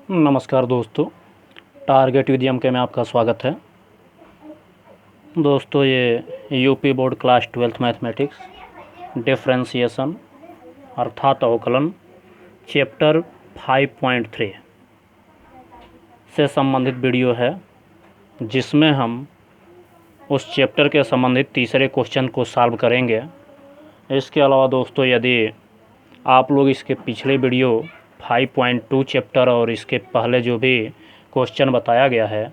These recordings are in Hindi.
नमस्कार दोस्तों, टारगेट विद्यम के में आपका स्वागत है। दोस्तों, ये UP board class 12th mathematics differentiation अर्थात अवकलन चैप्टर 5.3 से संबंधित वीडियो है, जिसमें हम उस चैप्टर के संबंधित तीसरे क्वेश्चन को सॉल्व करेंगे। इसके अलावा दोस्तों, यदि आप लोग इसके पिछले वीडियो 5.2 चैप्टर और इसके पहले जो भी क्वेश्चन बताया गया है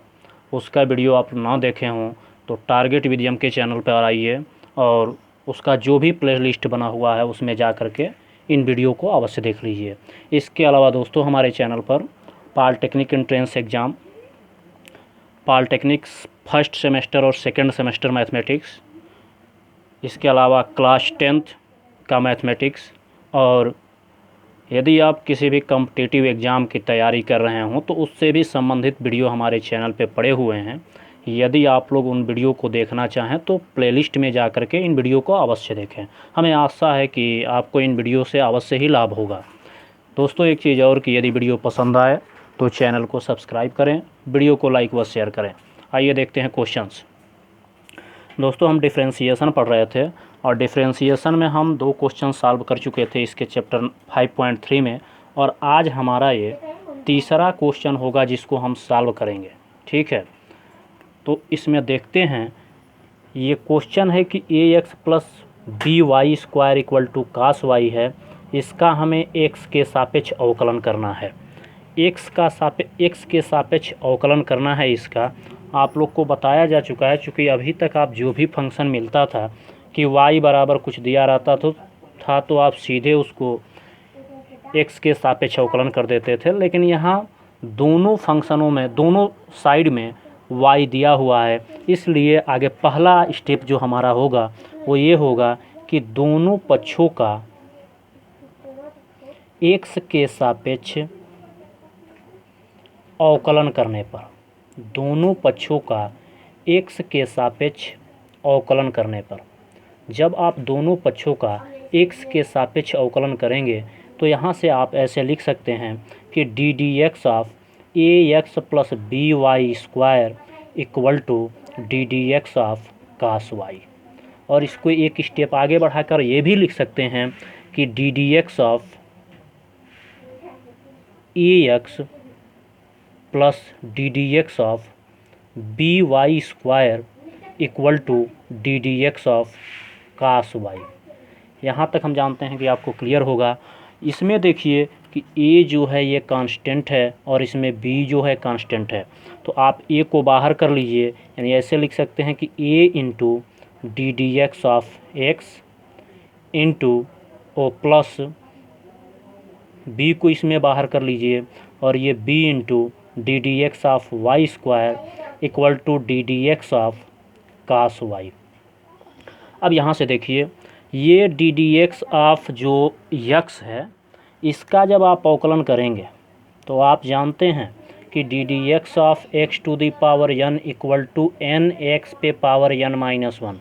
उसका वीडियो आप ना देखे हों तो टारगेट विद्यम के चैनल पर आइए और उसका जो भी प्लेलिस्ट बना हुआ है उसमें जा कर के इन वीडियो को अवश्य देख लीजिए। इसके अलावा दोस्तों, हमारे चैनल पर polytechnic entrance exam, polytechnics first semester और सेकंड सेमेस्टर मैथमेटिक्स, इसके अलावा क्लास 10th का मैथमेटिक्स, और यदि आप किसी भी कॉम्पिटिटिव एग्ज़ाम की तैयारी कर रहे हों तो उससे भी संबंधित वीडियो हमारे चैनल पे पड़े हुए हैं। यदि आप लोग उन वीडियो को देखना चाहें तो प्लेलिस्ट में जा कर के इन वीडियो को अवश्य देखें। हमें आशा है कि आपको इन वीडियो से अवश्य ही लाभ होगा। दोस्तों, एक चीज़ और कि यदि वीडियो पसंद आए तो चैनल को सब्सक्राइब करें, वीडियो को लाइक व शेयर करें। आइए देखते हैं क्वेश्चंस। दोस्तों, हम डिफरेंशिएशन पढ़ रहे थे और डिफरेंशिएशन में हम 2 क्वेश्चन सॉल्व कर चुके थे इसके चैप्टर 5.3 में, और आज हमारा ये तीसरा क्वेश्चन होगा जिसको हम सॉल्व करेंगे। ठीक है, तो इसमें देखते हैं। ये क्वेश्चन है कि ax plus B Y square equal to cos Y है। इसका हमें x के सापेक्ष अवकलन करना है। x के सापेक्ष अवकलन करना है। इसका आप लोग को बताया जा चुका है, चूँकि अभी तक आप जो भी फंक्शन मिलता था कि y बराबर कुछ दिया रहता तो आप सीधे उसको x के सापेक्ष अवकलन कर देते थे। लेकिन यहाँ दोनों फंक्शनों में, दोनों साइड में y दिया हुआ है, इसलिए आगे पहला स्टेप जो हमारा होगा वो ये होगा कि दोनों पक्षों का x के सापेक्ष अवकलन करने पर, दोनों पक्षों का x के सापेक्ष अवकलन करने पर, जब आप दोनों पक्षों का x के सापेक्ष अवकलन करेंगे तो यहाँ से आप ऐसे लिख सकते हैं कि D D x of A X plus B Y square equal to D D x of cos Y. और इसको एक स्टेप आगे बढ़ाकर ये भी लिख सकते हैं कि D D x of A X plus D D x of B Y square equal to D D x of cos Y. यहाँ तक हम जानते हैं कि आपको क्लियर होगा। इसमें देखिए कि a जो है ये कांस्टेंट है और इसमें b जो है कांस्टेंट है, तो आप a को बाहर कर लीजिए, यानी ऐसे लिख सकते हैं कि a into D D x of X into O plus b को इसमें बाहर कर लीजिए और ये b into D D x of Y square equal to D D x of cos Y. अब यहाँ से देखिए, ये डी डी एक्स ऑफ जो यक्स है इसका जब आप अवकलन करेंगे तो आप जानते हैं कि D D x of X to the power n equal to N X पे पावर n माइनस 1,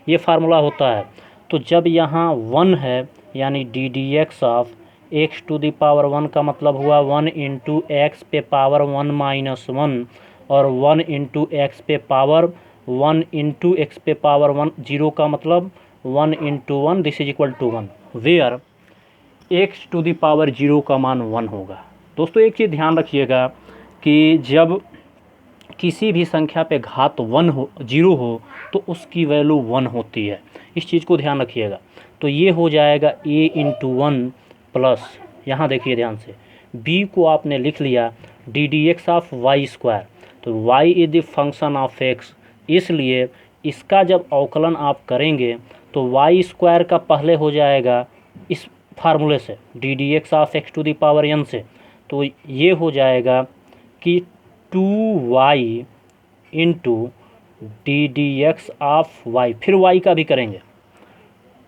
ये फार्मूला होता है। तो जब यहाँ 1 है यानी D D x of X to the power 1 का मतलब हुआ 1 इंटू एक्स पे पावर 1 माइनस 1, और 1 इंटू एक्स पे पावर 1 इंटू एक्स पे पावर 1 0 का मतलब 1 into 1 this is equal to 1, where X to the power 0 का मान 1 होगा। दोस्तों, एक चीज़ ध्यान रखिएगा कि जब किसी भी संख्या पे घात 0 हो तो उसकी वैल्यू 1 होती है। इस चीज़ को ध्यान रखिएगा। तो ये हो जाएगा a इंटू 1 प्लस, यहाँ देखिए ध्यान से, b को आपने लिख लिया D D x of Y square, तो y is the function of x, इसलिए इसका जब अवकलन आप करेंगे तो वाई स्क्वायर का पहले हो जाएगा इस फार्मूले से D D x of X to the power n से, तो ये हो जाएगा कि 2y into D D x of Y, फिर y का भी करेंगे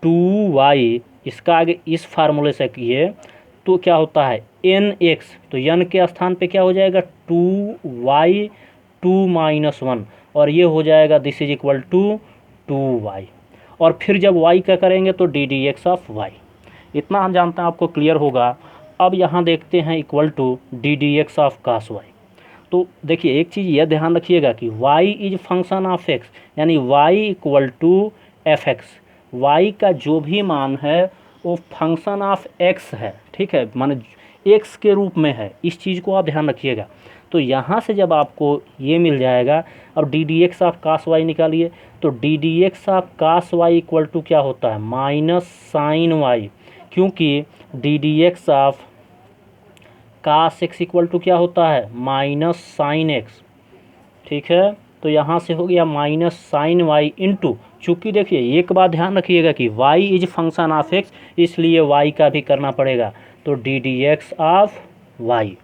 2y, इसका आगे इस फार्मूले से किए तो क्या होता है nx, तो n के स्थान पे क्या हो जाएगा 2y 2 माइनस 1, और ये हो जाएगा this is equal to 2y, और फिर जब y का करेंगे तो D D x of Y. इतना हम जानते हैं, आपको क्लियर होगा। अब यहाँ देखते हैं equal to D D x of cos Y. तो देखिए एक चीज़ यह ध्यान रखिएगा कि y is function of x, यानी y equal to F X. Y का जो भी मान है वो फंक्शन ऑफ x है, ठीक है, माने x के रूप में है। इस चीज़ को आप ध्यान रखिएगा। तो यहाँ से जब आपको ये मिल जाएगा, अब D D x of cos Y निकालिए, तो D D x of cos Y equal to क्या होता है, माइनस साइन वाई, क्योंकि D D x of cos X equal to क्या होता है, माइनस साइन एक्स, ठीक है। तो यहाँ से हो गया माइनस साइन वाई इंटू, चूँकि देखिए एक बात ध्यान रखिएगा कि y is function of x, इसलिए y का भी करना पड़ेगा, तो D D x of Y.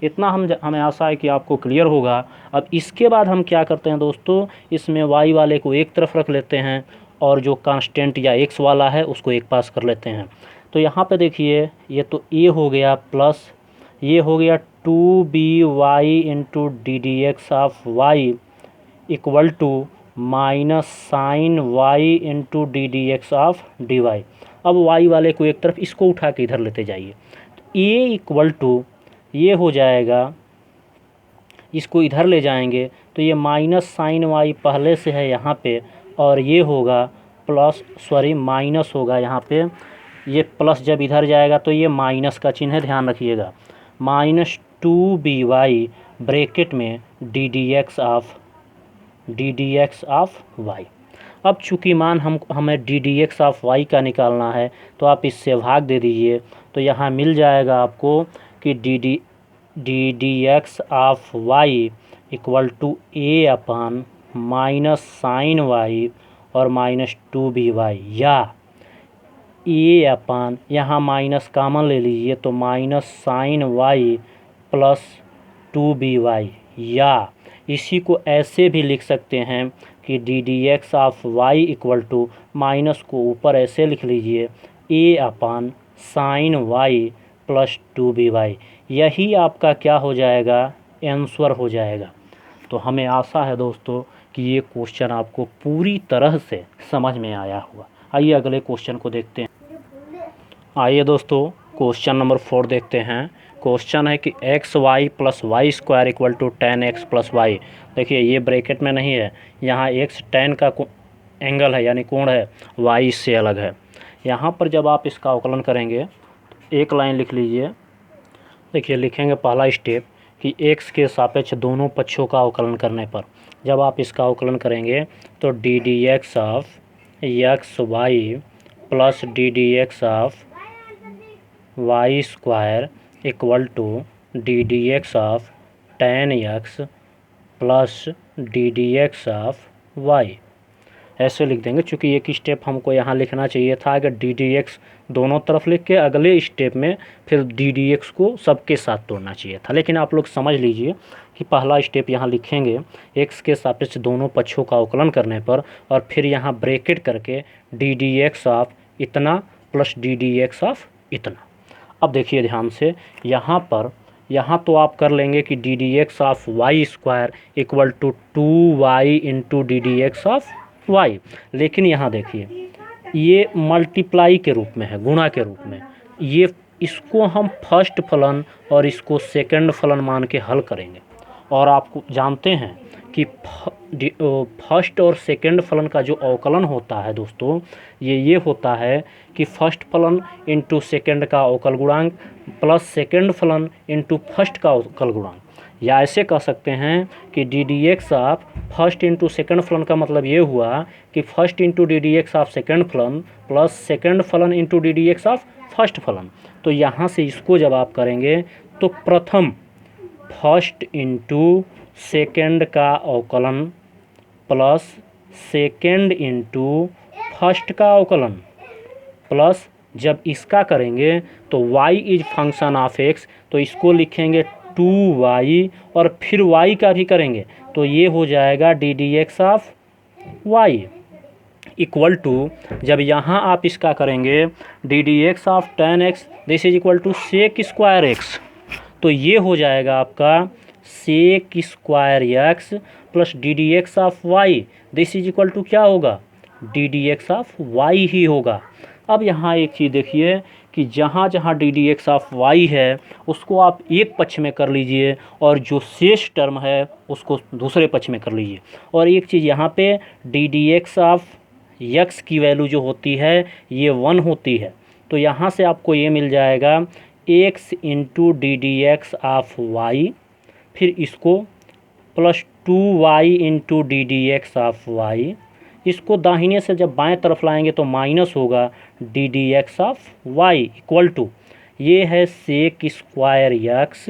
इतना हमें आशा है कि आपको क्लियर होगा। अब इसके बाद हम क्या करते हैं दोस्तों, इसमें y वाले को एक तरफ रख लेते हैं और जो कांस्टेंट या x वाला है उसको एक पास कर लेते हैं। तो यहाँ पे देखिए ये तो a हो गया प्लस ये हो गया 2by into D D x of Y equal to minus sine Y into D D x of D Y. अब y वाले को एक तरफ, इसको उठा के इधर लेते जाइए, तो a इक्वल टू ये हो जाएगा, इसको इधर ले जाएंगे तो ये माइनस साइन वाई पहले से है यहाँ पे, और ये होगा प्लस, सॉरी माइनस होगा यहाँ पे, ये प्लस जब इधर जाएगा तो ये माइनस का चिन्ह है, ध्यान रखिएगा, माइनस 2by ब्रैकेट में D D x of Y. अब चूँकि मान हमें D D x of Y का निकालना है, तो आप इससे भाग दे दीजिए, तो यहाँ मिल जाएगा आपको कि D D x of Y equal to A upon minus sine Y और माइनस 2by, या ए अपान यहाँ माइनस कॉमन ले लीजिए तो minus sine Y plus 2by, या इसी को ऐसे भी लिख सकते हैं कि D D x of Y equal to, minus को ऊपर ऐसे लिख लीजिए, A upon sine Y plus 2by। यही आपका क्या हो जाएगा, आंसर हो जाएगा। तो हमें आशा है दोस्तों कि ये क्वेश्चन आपको पूरी तरह से समझ में आया होगा। आइए अगले क्वेश्चन को देखते हैं। आइए दोस्तों क्वेश्चन नंबर 4 देखते हैं। क्वेश्चन है कि X Y plus Y square equal to 10x plus Y. देखिए ये ब्रैकेट में नहीं है, यहाँ x tan का एंगल है यानी कोण है, y इससे अलग है। यहाँ पर जब आप इसका अवकलन करेंगे तो एक लाइन लिख लीजिए। देखिए लिखेंगे पहला स्टेप कि x के सापेक्ष दोनों पक्षों का अवकलन करने पर जब आप इसका अवकलन करेंगे तो D D x of X Y plus D D x of Y square equal to D D x of tan x plus D D x of Y, ऐसे लिख देंगे। चूँकि एक स्टेप हमको यहाँ लिखना चाहिए था, अगर डी डी एक्स दोनों तरफ लिख के अगले स्टेप में फिर डी डी एक्स को सबके साथ तोड़ना चाहिए था, लेकिन आप लोग समझ लीजिए कि पहला स्टेप यहाँ लिखेंगे एक्स के सापेक्ष दोनों पक्षों का अवकलन करने पर, और फिर यहाँ ब्रैकेट करके डी डी एक्स ऑफ इतना plus D D x of इतना। अब देखिए ध्यान से, यहाँ तो आप कर लेंगे कि D D x of Y square equal to 2y into D D x of Y, लेकिन यहाँ देखिए ये मल्टीप्लाई के रूप में है, गुणा के रूप में, ये इसको हम फर्स्ट फलन और इसको सेकंड फलन मान के हल करेंगे। और आपको जानते हैं कि फर्स्ट और सेकंड फलन का जो अवकलन होता है दोस्तों, ये होता है कि फर्स्ट फलन इंटू सेकंड का अवकल गुणांक प्लस सेकंड फलन इंटू फर्स्ट का अवकल गुणांक, या ऐसे कह सकते हैं कि D D x of first into second फलन का मतलब ये हुआ कि first into D D x of second फलन प्लस सेकंड फलन into D D x of first फलन। तो यहाँ से इसको जब आप करेंगे तो प्रथम फर्स्ट इंटू सेकंड का अवकलन प्लस सेकंड इंटू फर्स्ट का अवकलन प्लस जब इसका करेंगे तो y is function of x, तो इसको लिखेंगे 2y और फिर y का भी करेंगे तो ये हो जाएगा D D x of Y equal to, जब यहाँ आप इसका करेंगे D D x of tan x this is equal to sec square X, तो ये हो जाएगा आपका sec square X plus D D x of Y this is equal to क्या होगा, D D x of Y ही होगा। अब यहाँ एक चीज़ देखिए कि जहाँ जहाँ D D x of Y है उसको आप एक पक्ष में कर लीजिए और जो शेष टर्म है उसको दूसरे पक्ष में कर लीजिए। और एक चीज़ यहाँ पे D D x of x की वैल्यू जो होती है ये 1 होती है, तो यहाँ से आपको ये मिल जाएगा x into D D x of Y, फिर इसको plus 2y into D D x of Y, इसको दाहिने से जब बाएं तरफ लाएंगे तो माइनस होगा D D x of Y equal to, ये है सेक स्क्वायर यक्स,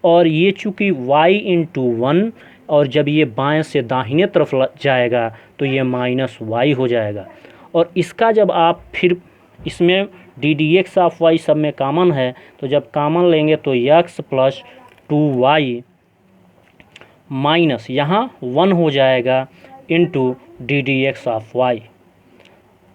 और ये चूँकि y इंटू 1 और जब ये बाएं से दाहिने तरफ जाएगा तो ये माइनस वाई हो जाएगा। और इसका जब आप फिर इसमें D D x of Y सब में कॉमन है, तो जब कॉमन लेंगे तो यक्स प्लस 2y माइनस यहाँ 1 हो जाएगा into D D x of Y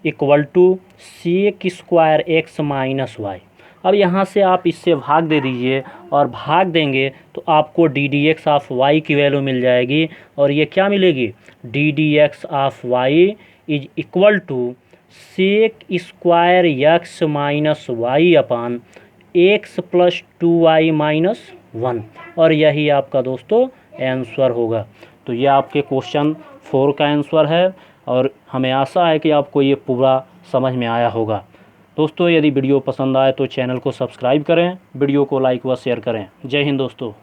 equal to sec square x minus Y. अब यहाँ से आप इससे भाग दे दीजिए और भाग देंगे तो आपको d D x of y की वैल्यू मिल जाएगी, और ये क्या मिलेगी, d D x of y is equal to sec square x minus y upon x plus 2y minus 1, और यही आपका दोस्तों आंसर होगा। तो ये आपके क्वेश्चन 4 का आंसर है, और हमें आशा है कि आपको ये पूरा समझ में आया होगा। दोस्तों यदि वीडियो पसंद आए तो चैनल को सब्सक्राइब करें, वीडियो को लाइक व शेयर करें। जय हिंद दोस्तों।